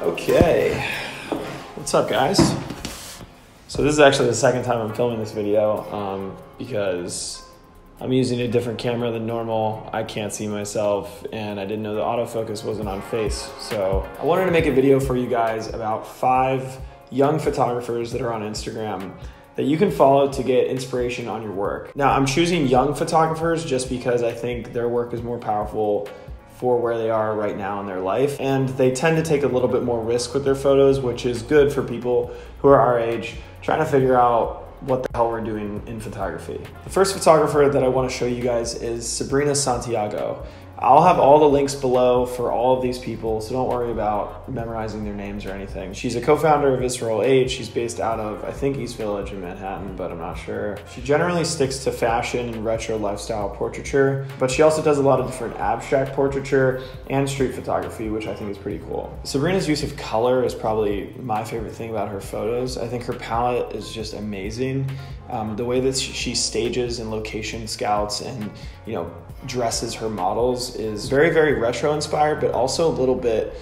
Okay, what's up guys? So this is actually the second time I'm filming this video because I'm using a different camera than normal. I can't see myself and I didn't know the autofocus wasn't on face. So I wanted to make a video for you guys about 5 young photographers that are on Instagram that you can follow to get inspiration on your work. Now I'm choosing young photographers just because I think their work is more powerful for where they are right now in their life. And they tend to take a little bit more risk with their photos, which is good for people who are our age, trying to figure out what the hell we're doing in photography. The first photographer that I wanna show you guys is Sabrina Santiago. I'll have all the links below for all of these people, so don't worry about memorizing their names or anything. She's a co-founder of Visceral Age. She's based out of, I think, East Village in Manhattan, but I'm not sure. She generally sticks to fashion and retro lifestyle portraiture, but she also does a lot of different abstract portraiture and street photography, which I think is pretty cool. Sabrina's use of color is probably my favorite thing about her photos. I think her palette is just amazing. The way that she stages and location scouts and, dresses her models is very, very retro inspired, but also a little bit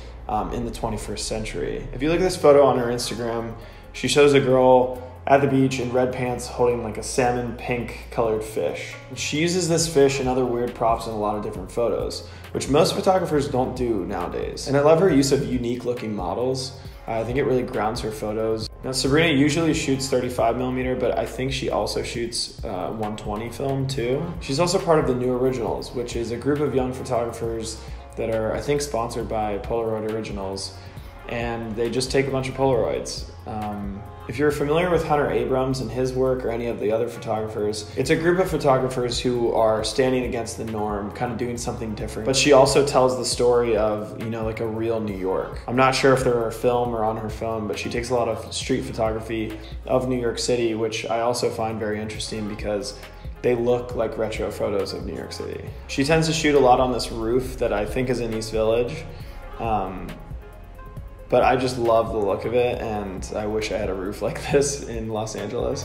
in the 21st century. If you look at this photo on her Instagram, she shows a girl at the beach in red pants holding like a salmon pink colored fish. She uses this fish and other weird props in a lot of different photos, which most photographers don't do nowadays. And I love her use of unique looking models. I think it really grounds her photos. Now Sabrina usually shoots 35mm, but I think she also shoots 120 film too. She's also part of the New Originals, which is a group of young photographers that are, I think, sponsored by Polaroid Originals, and they just take a bunch of Polaroids. If you're familiar with Hunter Abrams and his work or any of the other photographers, it's a group of photographers who are standing against the norm, kind of doing something different. But she also tells the story of, like a real New York. I'm not sure if they're her film or on her phone, but she takes a lot of street photography of New York City, which I also find very interesting because they look like retro photos of New York City. She tends to shoot a lot on this roof that I think is in East Village. But I just love the look of it, and I wish I had a roof like this in Los Angeles.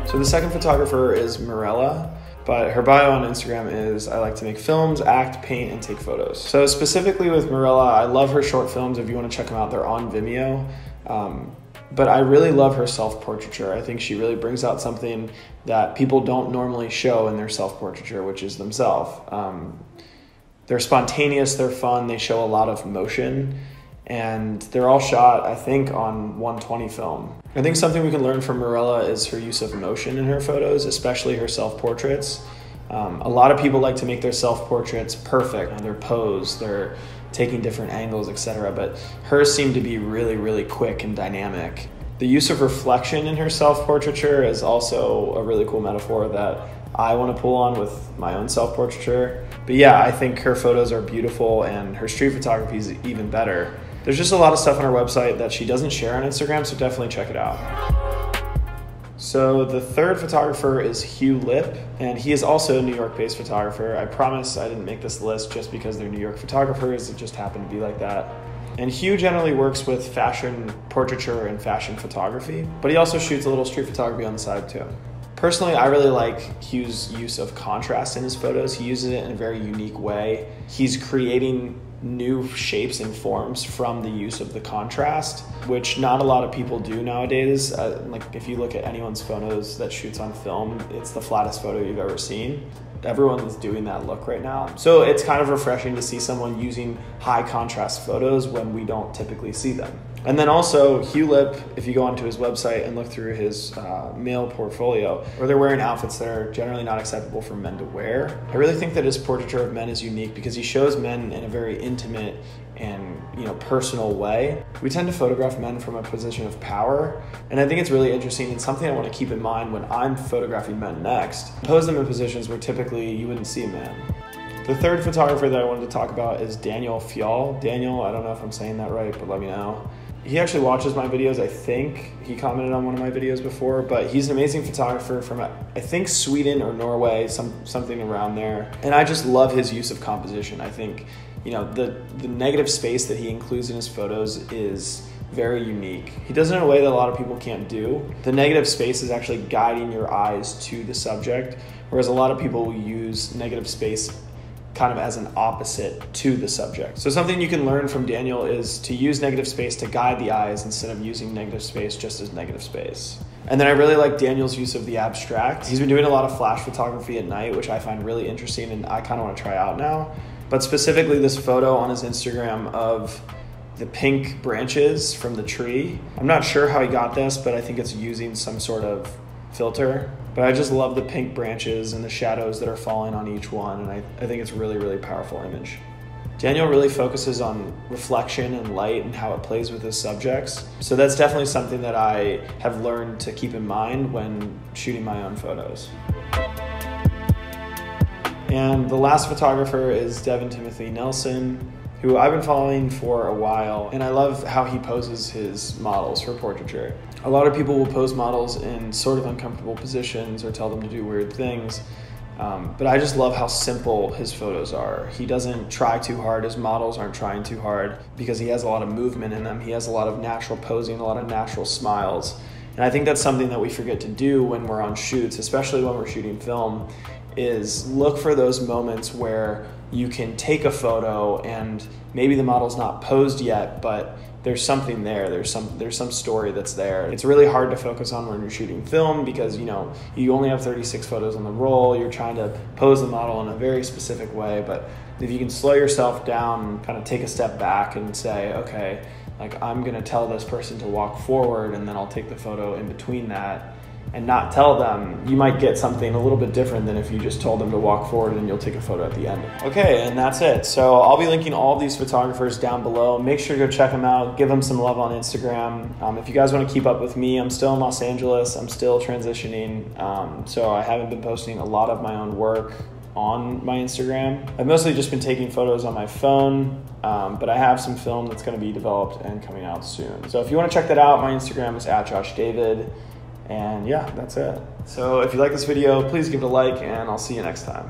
So the second photographer is Marella, but her bio on Instagram is, I like to make films, act, paint, and take photos. So specifically with Marella, I love her short films. If you want to check them out, they're on Vimeo. But I really love her self-portraiture. I think she really brings out something that people don't normally show in their self-portraiture, which is themselves. They're spontaneous, they're fun, they show a lot of motion, and they're all shot, I think, on 120 film. I think something we can learn from Marella is her use of motion in her photos, especially her self-portraits. A lot of people like to make their self-portraits perfect, their pose, they're taking different angles, etc., but hers seem to be really, really quick and dynamic. The use of reflection in her self-portraiture is also a really cool metaphor that I want to pull on with my own self-portraiture. But yeah, I think her photos are beautiful and her street photography is even better. There's just a lot of stuff on her website that she doesn't share on Instagram, so definitely check it out. So the third photographer is Hugh Lip, and he is also a New York-based photographer. I promise I didn't make this list just because they're New York photographers, it just happened to be like that. And Hugh generally works with fashion portraiture and fashion photography, but he also shoots a little street photography on the side too. Personally, I really like Hugh's use of contrast in his photos. He uses it in a very unique way. He's creating new shapes and forms from the use of the contrast, which not a lot of people do nowadays. Like if you look at anyone's photos that shoots on film, it's the flattest photo you've ever seen. Everyone is doing that look right now. So it's kind of refreshing to see someone using high contrast photos when we don't typically see them. And then also Hugh Lip, if you go onto his website and look through his male portfolio, where they're wearing outfits that are generally not acceptable for men to wear. I really think that his portraiture of men is unique because he shows men in a very intimate and personal way. We tend to photograph men from a position of power, and I think it's really interesting and something I want to keep in mind when I'm photographing men next. Pose them in positions where typically you wouldn't see a man. The third photographer that I wanted to talk about is Fiol. Daniel, I don't know if I'm saying that right, but let me know. He actually watches my videos, I think. He commented on one of my videos before, but he's an amazing photographer from, I think, Sweden or Norway, something around there. And I just love his use of composition. I think, the negative space that he includes in his photos is very unique. He does it in a way that a lot of people can't do. The negative space is actually guiding your eyes to the subject, whereas a lot of people will use negative space kind of as an opposite to the subject. So something you can learn from Daniel is to use negative space to guide the eyes instead of using negative space just as negative space. And then I really like Daniel's use of the abstract. He's been doing a lot of flash photography at night, which I find really interesting and I kind of want to try out now. But specifically this photo on his Instagram of the pink branches from the tree. I'm not sure how he got this, but I think it's using some sort of filter. But I just love the pink branches and the shadows that are falling on each one, and I think it's a really, really powerful image. Daniel really focuses on reflection and light and how it plays with his subjects. So that's definitely something that I have learned to keep in mind when shooting my own photos. And the last photographer is Devin Nelson, who I've been following for a while, and I love how he poses his models for portraiture. A lot of people will pose models in sort of uncomfortable positions or tell them to do weird things, but I just love how simple his photos are. He doesn't try too hard, his models aren't trying too hard because he has a lot of movement in them. He has a lot of natural posing, a lot of natural smiles. And I think that's something that we forget to do when we're on shoots, especially when we're shooting film, is look for those moments where you can take a photo and maybe the model's not posed yet, but there's something there. There's some story that's there. It's really hard to focus on when you're shooting film because you only have 36 photos on the roll. You're trying to pose the model in a very specific way, but if you can slow yourself down, kind of take a step back and say, okay, like I'm gonna tell this person to walk forward and then I'll take the photo in between that, and not tell them, you might get something a little bit different than if you just told them to walk forward and you'll take a photo at the end. Okay, and that's it. So I'll be linking all of these photographers down below. Make sure to go check them out, give them some love on Instagram. If you guys want to keep up with me, I'm still in Los Angeles, I'm still transitioning, so I haven't been posting a lot of my own work on my Instagram. I've mostly just been taking photos on my phone, but I have some film that's going to be developed and coming out soon. So if you want to check that out, my Instagram is @JoshDavid. And yeah, that's it. So if you like this video, please give it a like and I'll see you next time.